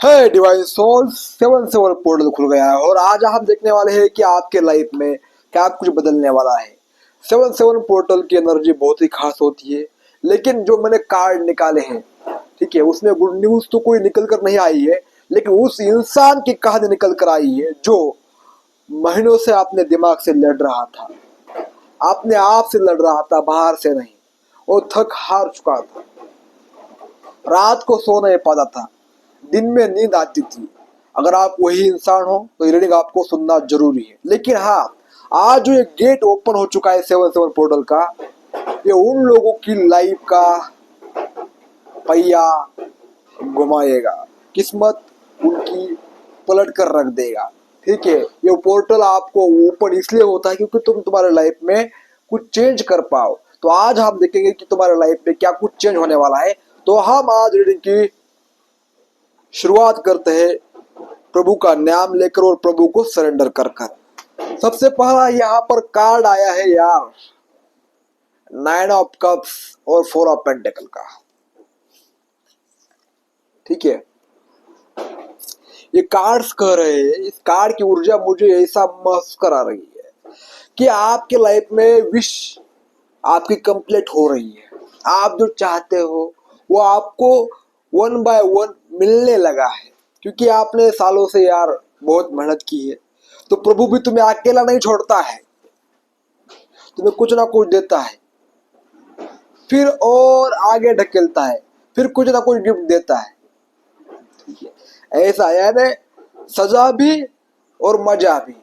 है divine soul 7-7 portal खुल गया है और आज हम देखने वाले हैं कि आपके लाइफ में क्या कुछ बदलने वाला है। 7-7 पोर्टल की एनर्जी बहुत ही खास होती है, लेकिन जो मैंने कार्ड निकाले हैं, ठीक है, उसमें गुड न्यूज तो कोई निकल कर नहीं आई है, लेकिन उस इंसान की कहानी निकल कर आई है जो महीनों से अपने दिमाग से लड़ रहा था, अपने आप से लड़ रहा था, बाहर से नहीं। वो थक हार चुका था, रात को सो नहीं पाता था, दिन में नींद आती थी। अगर आप वही इंसान हो तो ये रीडिंग आपको सुनना जरूरी है। लेकिन हाँ, आज जो ये गेट ओपन हो चुका है 7-7 पोर्टल का, ये उन लोगों की लाइफ का पहिया घुमाएगा, किस्मत उनकी पलट कर रख देगा। ठीक है, ये पोर्टल आपको ओपन इसलिए होता है क्योंकि तुम तुम्हारे लाइफ में कुछ चेंज कर पाओ। तो आज हम देखेंगे कि तुम्हारे लाइफ में क्या कुछ चेंज होने वाला है। तो हम आज रीडिंग की शुरुआत करते हैं प्रभु का नाम लेकर और प्रभु को सरेंडर कर कर। सबसे पहला यहाँ पर कार्ड आया है यार, 9 ऑफ कप्स और 4 ऑफ पेंटिकल का। ठीक है, ये कार्ड्स कह रहे हैं, इस कार्ड की ऊर्जा मुझे ऐसा महसूस करा रही है कि आपके लाइफ में विश आपकी कंप्लीट हो रही है। आप जो चाहते हो वो आपको 1 बाय 1 मिलने लगा है, क्योंकि आपने सालों से यार बहुत मेहनत की है। तो प्रभु भी तुम्हें अकेला नहीं छोड़ता है, तुम्हें कुछ ना कुछ देता है, फिर और आगे ढकेलता है, फिर कुछ ना कुछ गिफ्ट देता है। ठीक है, ऐसा यानी सजा भी और मजा भी,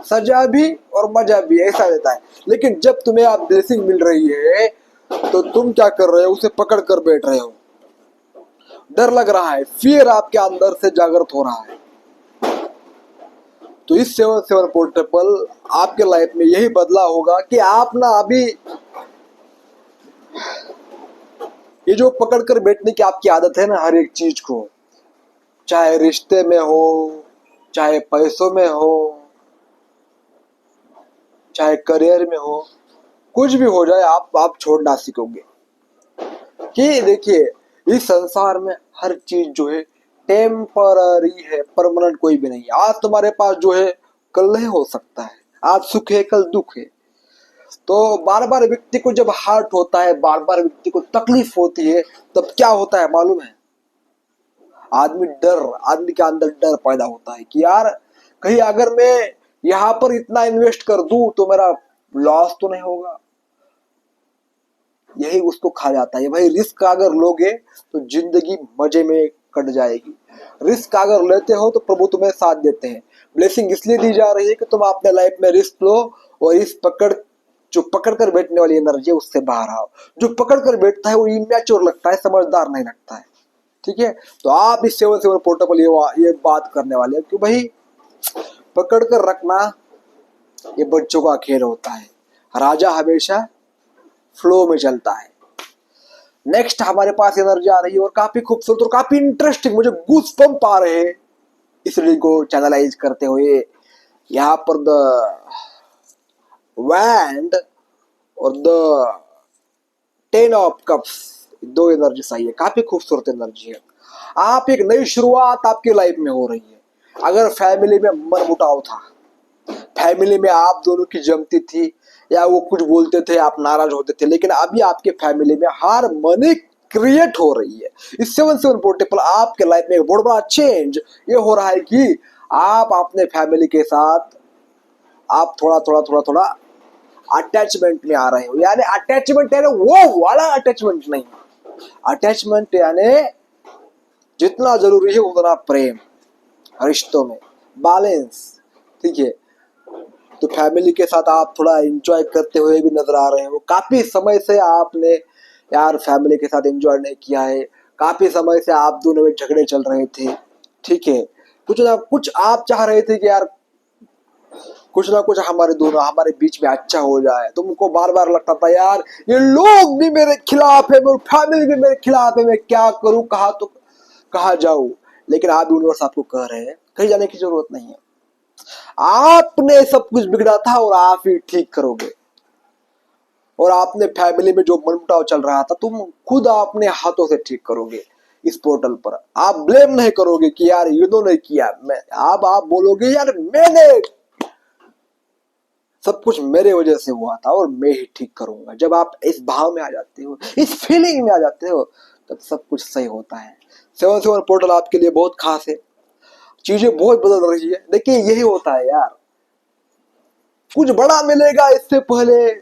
सजा भी और मजा भी ऐसा देता है। लेकिन जब तुम्हें आप ब्लेसिंग मिल रही है तो तुम क्या कर रहे हो, उसे पकड़ कर बैठ रहे हो। डर लग रहा है, फियर आपके अंदर से जागृत हो रहा है। तो इस 7-7 पोर्टल आपके लाइफ में यही बदला होगा कि आप ना अभी ये जो पकड़ कर बैठने की आपकी आदत है ना, हर एक चीज को, चाहे रिश्ते में हो, चाहे पैसों में हो, चाहे करियर में हो, कुछ भी हो जाए, आप छोड़ना सीखोगे। कि देखिए, इस संसार में हर चीज जो है टेम्पररी है, परमानेंट कोई भी नहीं है। आज तुम्हारे पास जो है कल नहीं हो सकता है, आज सुख है कल दुख है। तो बार बार व्यक्ति को जब हार्ट होता है, बार बार व्यक्ति को तकलीफ होती है, तब क्या होता है मालूम है? आदमी के अंदर डर पैदा होता है कि यार कहीं अगर मैं यहाँ पर इतना इन्वेस्ट कर दूं तो मेरा लॉस तो नहीं होगा। यही उसको खा जाता है। भाई, रिस्क अगर लोगे तो जिंदगी मजे में कट जाएगी। रिस्क अगर लेते हो तो प्रभु तुम्हें साथ देते हैं। ब्लेसिंग इसलिए दी जा रही है कि तुम अपने लाइफ में रिस्क लो और इस जो पकड़ कर बैठने वाली एनर्जी है उससे बाहर आओ। जो पकड़ कर बैठता है वो इमेच्योर लगता है, समझदार नहीं लगता है। ठीक है, तो आप इस 7-7 पोर्टल ये बात करने वाले हैं कि भाई पकड़ कर रखना ये बच्चों का खेल होता है, राजा हमेशा फ्लो में चलता है। नेक्स्ट हमारे पास एनर्जी आ रही है और काफी खूबसूरत और काफी इंटरेस्टिंग, मुझे गूज पंप आ रहे हैं इस रीडिंग को चैनलाइज करते हुए। यहाँ पर द वैंड और द 10 ऑफ कप्स, दो एनर्जी सही है, काफी खूबसूरत एनर्जी है। आप एक नई शुरुआत आपकी लाइफ में हो रही है। अगर फैमिली में मनमुटाव था, फैमिली में आप दोनों की जमती थी, या वो कुछ बोलते थे आप नाराज होते थे, लेकिन अभी आपके फैमिली में हार्मनी क्रिएट हो रही है। इस 7-7 पोर्टल आपके लाइफ में एक बहुत बड़ा चेंज ये हो रहा है कि आप अपने फैमिली के साथ आप थोड़ा अटैचमेंट में आ रहे हो। यानी अटैचमेंट यानी वो वाला अटैचमेंट नहीं, अटैचमेंट यानी जितना जरूरी है उतना प्रेम, रिश्तों में बैलेंस। ठीक है, तो फैमिली के साथ आप थोड़ा एंजॉय करते हुए भी नजर आ रहे हो। काफी समय से आपने यार फैमिली के साथ एंजॉय नहीं किया है, काफी समय से आप दोनों में झगड़े चल रहे थे। ठीक है, कुछ ना कुछ आप चाह रहे थे कि यार कुछ ना कुछ हमारे बीच में अच्छा हो जाए। तुमको बार बार लगता था यार ये लोग भी मेरे खिलाफ है, मेरी फैमिली भी मेरे खिलाफ है, मैं क्या करूं, कहा जाऊं। लेकिन आप यूनिवर्स आपको कह रहे हैं कहीं जाने की जरूरत नहीं है, आपने सब कुछ बिगड़ा था और आप ही ठीक करोगे। और आपने फैमिली में जो मनमुटाव चल रहा था तुम खुद अपने हाथों से ठीक करोगे। इस पोर्टल पर। आप ब्लेम नहीं करोगे कि यार इन्होंने किया, मैं आप बोलोगे यार मैंने, सब कुछ मेरे वजह से हुआ था और मैं ही ठीक करूंगा। जब आप इस भाव में आ जाते हो, इस फीलिंग में आ जाते हो, तब सब कुछ सही होता है। 7-7 पोर्टल आपके लिए बहुत खास है, चीजें बहुत बदल रही है। देखिए यही होता है यार, कुछ बड़ा मिलेगा इससे पहले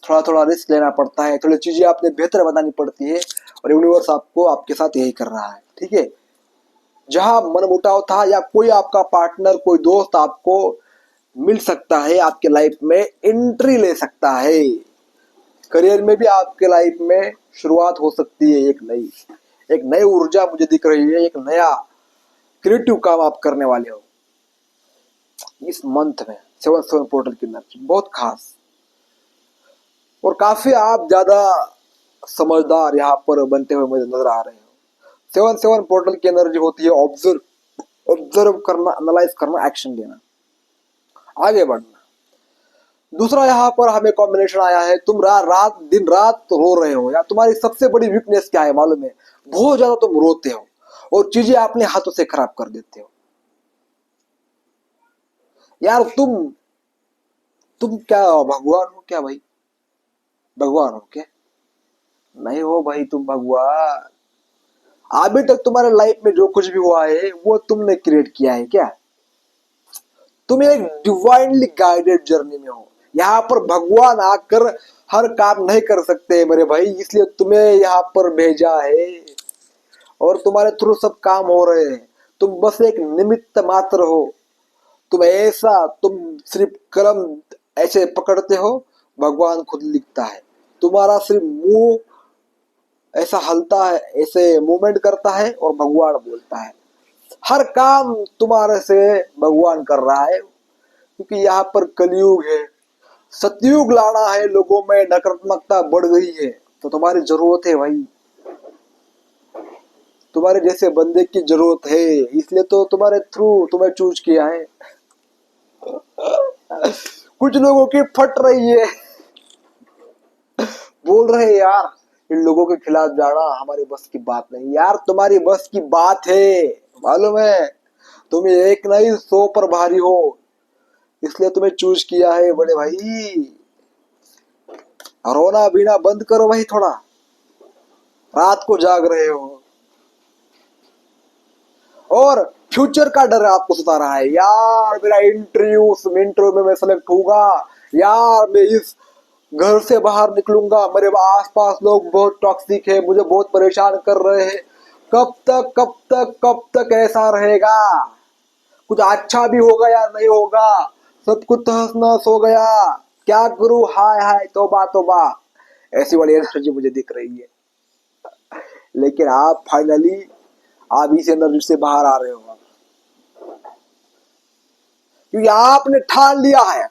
थोड़ा थोड़ा रिस्क लेना पड़ता है, थोड़ी चीजें आपने बेहतर बनानी पड़ती है, और यूनिवर्स आपको आपके साथ यही कर रहा है। ठीक है, जहां मनमुटाव था या कोई आपका पार्टनर, कोई दोस्त आपको मिल सकता है, आपके लाइफ में एंट्री ले सकता है, करियर में भी आपके लाइफ में शुरुआत हो सकती है, एक नई ऊर्जा मुझे दिख रही है, एक नया क्रिएटिव काम आप करने वाले हो इस मंथ में। 7-7 पोर्टल की एनर्जी बहुत खास, और काफी आप ज्यादा समझदार यहाँ पर बनते हुए मुझे नजर आ रहे हो। 7-7 पोर्टल की एनर्जी होती है ऑब्जर्व करना, एनालाइज करना, एक्शन लेना, आगे बढ़ना। दूसरा यहाँ पर हमें कॉम्बिनेशन आया है, तुम दिन रात तो रो रहे हो, या तुम्हारी सबसे बड़ी वीकनेस क्या है मालूम है? बहुत ज्यादा तुम रोते हो और चीजें अपने हाथों से खराब कर देते हो। यार तुम क्या भगवान हो क्या भाई? भगवान हो क्या? नहीं हो भाई तुम भगवान। अभी तक तुम्हारे लाइफ में जो कुछ भी हुआ है वो तुमने क्रिएट किया है क्या? तुम एक डिवाइनली गाइडेड जर्नी में हो। यहाँ पर भगवान आकर हर काम नहीं कर सकते मेरे भाई, इसलिए तुम्हें यहाँ पर भेजा है और तुम्हारे थ्रू सब काम हो रहे हैं। तुम बस एक निमित्त मात्र हो। तुम सिर्फ कलम ऐसे पकड़ते हो, भगवान खुद लिखता है। तुम्हारा सिर्फ मुंह ऐसा हलता है, ऐसे मूवमेंट करता है और भगवान बोलता है। हर काम तुम्हारे से भगवान कर रहा है, क्योंकि यहाँ पर कलयुग है, सतयुग लाना है। लोगों में नकारात्मकता बढ़ गई है, तो तुम्हारी जरूरत है भाई, तुम्हारे जैसे बंदे की जरूरत है, इसलिए तो तुम्हारे थ्रू तुम्हें चूज किया है। कुछ लोगों की फट रही है, बोल रहे यार इन लोगों के खिलाफ जाना हमारी बस की बात नहीं। यार तुम्हारी बस की बात है, मालूम है, तुम एक नहीं 100 पर भारी हो, इसलिए तुम्हें चूज किया है बड़े भाई। रोना बीना बंद करो भाई थोड़ा, रात को जाग रहे हो और फ्यूचर का डर आपको सता रहा है। यार मेरा इंटरव्यू में मैं सेलेक्ट होऊंगा, यार मैं इस घर से बाहर निकलूंगा, मेरे आसपास लोग बहुत टॉक्सिक है, मुझे बहुत परेशान कर रहे हैं। कब तक ऐसा रहेगा? कुछ अच्छा भी होगा या नहीं होगा, सब कुछ तहस नहस हो गया, क्या करूं, हाय हाय तौबा तौबा, ऐसी वाली एनर्जी मुझे दिख रही है। लेकिन आप फाइनली आप इस एनर्जी से बाहर आ रहे हो, क्योंकि आपने ठान लिया है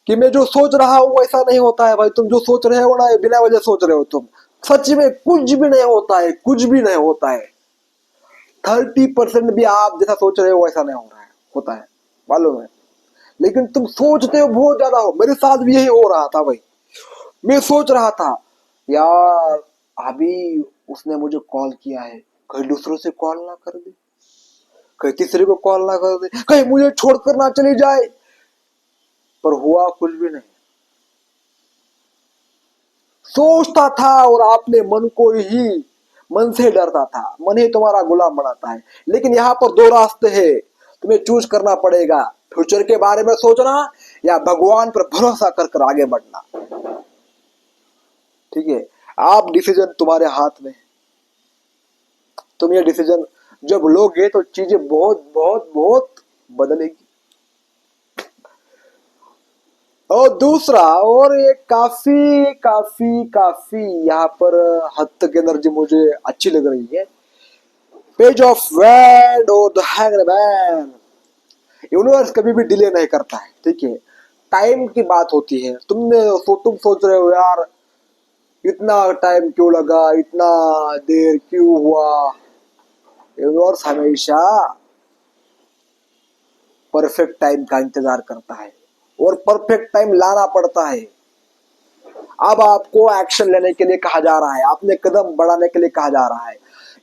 कि मैं जो सोच रहा हूं वैसा नहीं होता है। भाई तुम जो सोच रहे हो ना, ये बिना वजह सोच रहे हो तुम। सच में कुछ भी नहीं होता है, कुछ भी नहीं होता है। 30% भी आप जैसा सोच रहे हो वैसा नहीं हो रहा है, होता है, मालूम है। लेकिन तुम सोचते हो बहुत ज्यादा हो। मेरे साथ भी यही हो रहा था भाई, मैं सोच रहा था यार अभी उसने मुझे कॉल किया है, कहीं दूसरों से कॉल ना कर दे, कहीं तीसरे को कॉल ना कर दे, कहीं मुझे छोड़कर ना चली जाए। पर हुआ कुछ भी नहीं। सोचता था और आपने मन को ही, मन से डरता था, मन ही तुम्हारा गुलाम बनाता है। लेकिन यहाँ पर दो रास्ते हैं, तुम्हें चूज करना पड़ेगा, फ्यूचर के बारे में सोचना या भगवान पर भरोसा कर कर आगे बढ़ना। ठीक है, आप डिसीजन तुम्हारे हाथ में। तुम ये डिसीजन जब लोगे तो चीजें बहुत बहुत बहुत बदलेगी। और दूसरा, और ये काफी काफी काफी यहाँ पर हद तक एनर्जी मुझे अच्छी लग रही है, पेज ऑफ वैंड और द हैंग्ड मैन। यूनिवर्स कभी भी डिले नहीं करता है, ठीक है। टाइम की बात होती है, तुम सोच रहे हो यार इतना टाइम क्यों लगा, इतना देर क्यों हुआ। यूनिवर्स हमेशा परफेक्ट टाइम का इंतजार करता है और परफेक्ट टाइम लाना पड़ता है। अब आपको एक्शन लेने के लिए कहा जा रहा है, अपने कदम बढ़ाने के लिए कहा जा रहा है।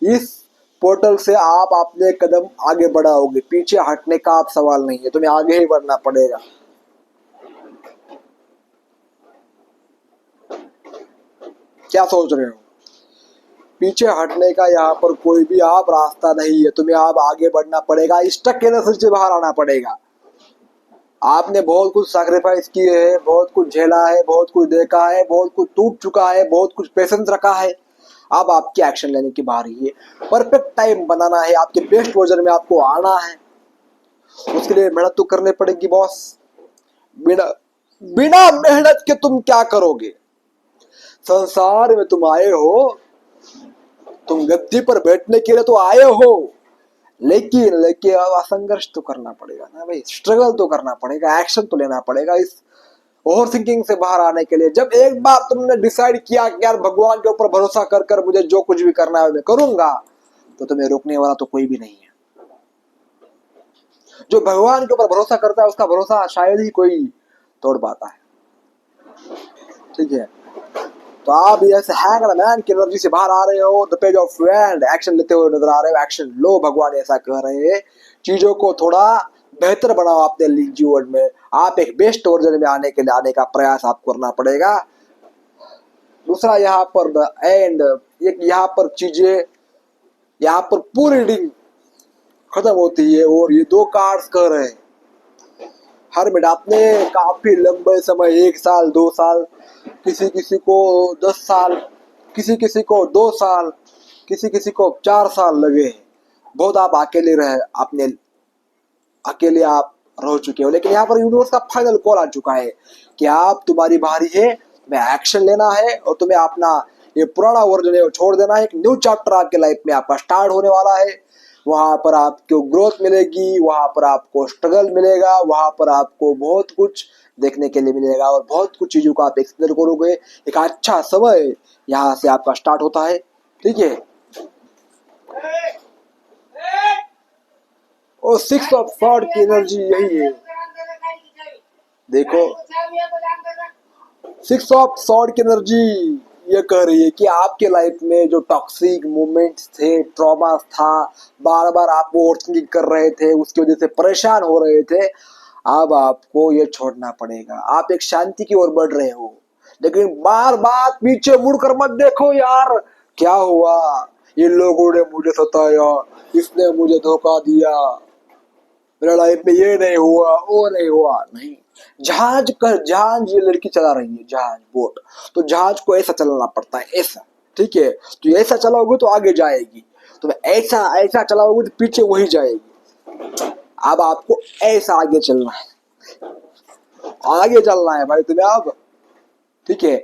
इस पोर्टल से आप अपने कदम आगे बढ़ाओगे, पीछे हटने का आप सवाल नहीं है, तुम्हें आगे ही बढ़ना पड़ेगा। क्या सोच रहे हो? पीछे हटने का यहाँ पर कोई भी आप रास्ता नहीं है, तुम्हें आप आगे बढ़ना पड़ेगा, स्टक एनर्जी से बाहर आना पड़ेगा। आपने बहुत कुछ सैक्रिफाइस किए हैं, बहुत कुछ झेला है, बहुत कुछ देखा है, बहुत कुछ टूट चुका है, बहुत कुछ पेशेंस रखा है। अब आपकी एक्शन लेने की बारी है, परफेक्ट टाइम बनाना है, आपके बेस्ट वर्जन में आपको आना है। उसके लिए मेहनत तो करनी पड़ेगी बॉस। बिना बिना मेहनत के तुम क्या करोगे? संसार में तुम आए हो, तुम गद्दी पर बैठने के लिए तो आए हो, लेकिन लेकिन अब संघर्ष तो करना पड़ेगा ना भाई, स्ट्रगल तो करना पड़ेगा, एक्शन तो लेना पड़ेगा इस ओवर थिंकिंग से बाहर आने के लिए। जब एक बार तुमने डिसाइड किया कि यार भगवान के ऊपर भरोसा कर कर मुझे जो कुछ भी करना है मैं करूंगा, तो तुम्हें रोकने वाला तो कोई भी नहीं है। जो भगवान के ऊपर भरोसा करता है उसका भरोसा शायद ही कोई तोड़ पाता है। ठीक है, तो आप ऐसे हैंगर मैन की एनर्जी से बाहर आ रहे हो, the page of and action लेते हुए नजर आ रहे हो। एक्शन लो, भगवान ऐसा कह रहे हैं। चीजों को थोड़ा बेहतर बनाओ अपने जीवन में, आप एक बेस्ट वर्जन में आने के लिए आने का प्रयास आपको करना पड़ेगा। दूसरा यहाँ पर द एंड, एक यहाँ पर चीजें, यहाँ पर पूरी रीडिंग खत्म होती है और ये दो कार्ड्स कह रहे हैं हर मिनट आपने काफी लंबे समय, 1 साल 2 साल, किसी किसी को 10 साल, किसी किसी को 2 साल, किसी किसी को 4 साल लगे हैं। बहुत आप अकेले रहे, आपने अकेले आप रह चुके हो, लेकिन यहाँ पर यूनिवर्स का फाइनल कॉल आ चुका है कि आप, तुम्हारी बारी है, तुम्हें एक्शन लेना है और तुम्हें अपना ये पुराना वर्जन है वो छोड़ देना है। एक न्यू चैप्टर आपके लाइफ में आपका स्टार्ट होने वाला है। वहां पर आपको ग्रोथ मिलेगी, वहां पर आपको स्ट्रगल मिलेगा, वहां पर आपको बहुत कुछ देखने के लिए मिलेगा और बहुत कुछ चीजों को आप एक्सप्लोर करोगे। एक अच्छा समय यहाँ से आपका स्टार्ट होता है। ठीक है, और 6 ऑफ सॉर्ड की एनर्जी यही है। देखो, 6 ऑफ सॉर्ड की एनर्जी ये कह रही है कि आपके लाइफ में जो टॉक्सिक मोमेंट्स थे, ट्रॉमा था, बार बार आप ओवरथिंकिंग कर रहे थे, उसकी वजह से परेशान हो रहे थे, अब आपको ये छोड़ना पड़ेगा। आप एक शांति की ओर बढ़ रहे हो, लेकिन बार बार पीछे मुड़कर मत देखो यार, क्या हुआ, ये लोगों ने मुझे सताया, इसने मुझे धोखा दिया, मेरा लाइफ में ये नहीं हुआ, वो नहीं हुआ। नहीं, जहाज कर, जहाज ये लड़की चला रही है, जहाज बोट, तो जहाज को ऐसा चलाना पड़ता है, ऐसा। ठीक है, तो ऐसा चलाओगे तो आगे जाएगी, तो ऐसा ऐसा चलाओगे तो पीछे वही जाएगी। अब आपको ऐसा आगे चलना है, आगे चलना है भाई तुम्हें अब। ठीक है,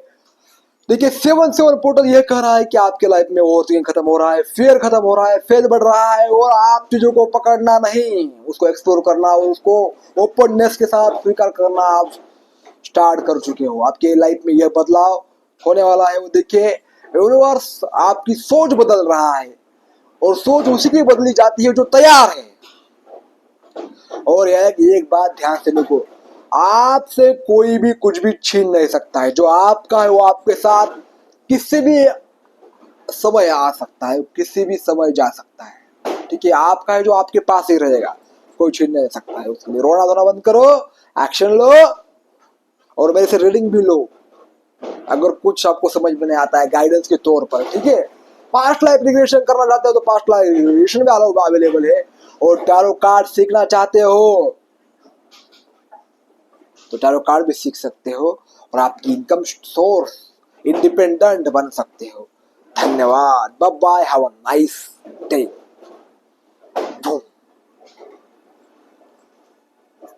देखिए 7-7 पोर्टल ये कह रहा है कि आपके लाइफ में ओवरथिंकिंग खत्म हो रहा है, फियर खत्म हो रहा है, फेथ बढ़ रहा है, और आप चीजों को पकड़ना नहीं, उसको एक्सप्लोर करना, उसको ओपननेस के साथ स्वीकार करना आप स्टार्ट कर चुके हो। आपके लाइफ में यह बदलाव होने वाला है। वो देखिए, यूनिवर्स आपकी सोच बदल रहा है, और सोच उसी की बदली जाती है जो तैयार है। और यह एक बात ध्यान से देखो, आपसे कोई भी कुछ भी छीन नहीं सकता है। जो आपका है वो आपके साथ किसी भी समय आ सकता है, किसी भी समय जा सकता है। ठीक है, आपका है जो आपके पास ही रहेगा, कोई छीन नहीं सकता है। उसके लिए रोना धोना बंद करो, एक्शन लो, और मेरे से रीडिंग भी लो अगर कुछ आपको समझ में नहीं आता है गाइडेंस के तौर पर। ठीक है, पास्ट लाइफ रिग्रेशन करना चाहते हो तो पास्ट लाइफ रिग्रेशन भी अवेलेबल है, और टैरो कार्ड सीखना चाहते हो तो टैरो कार्ड भी सीख सकते हो, और आपकी इनकम सोर्स इंडिपेंडेंट बन सकते हो। धन्यवाद, bye bye, have a nice day.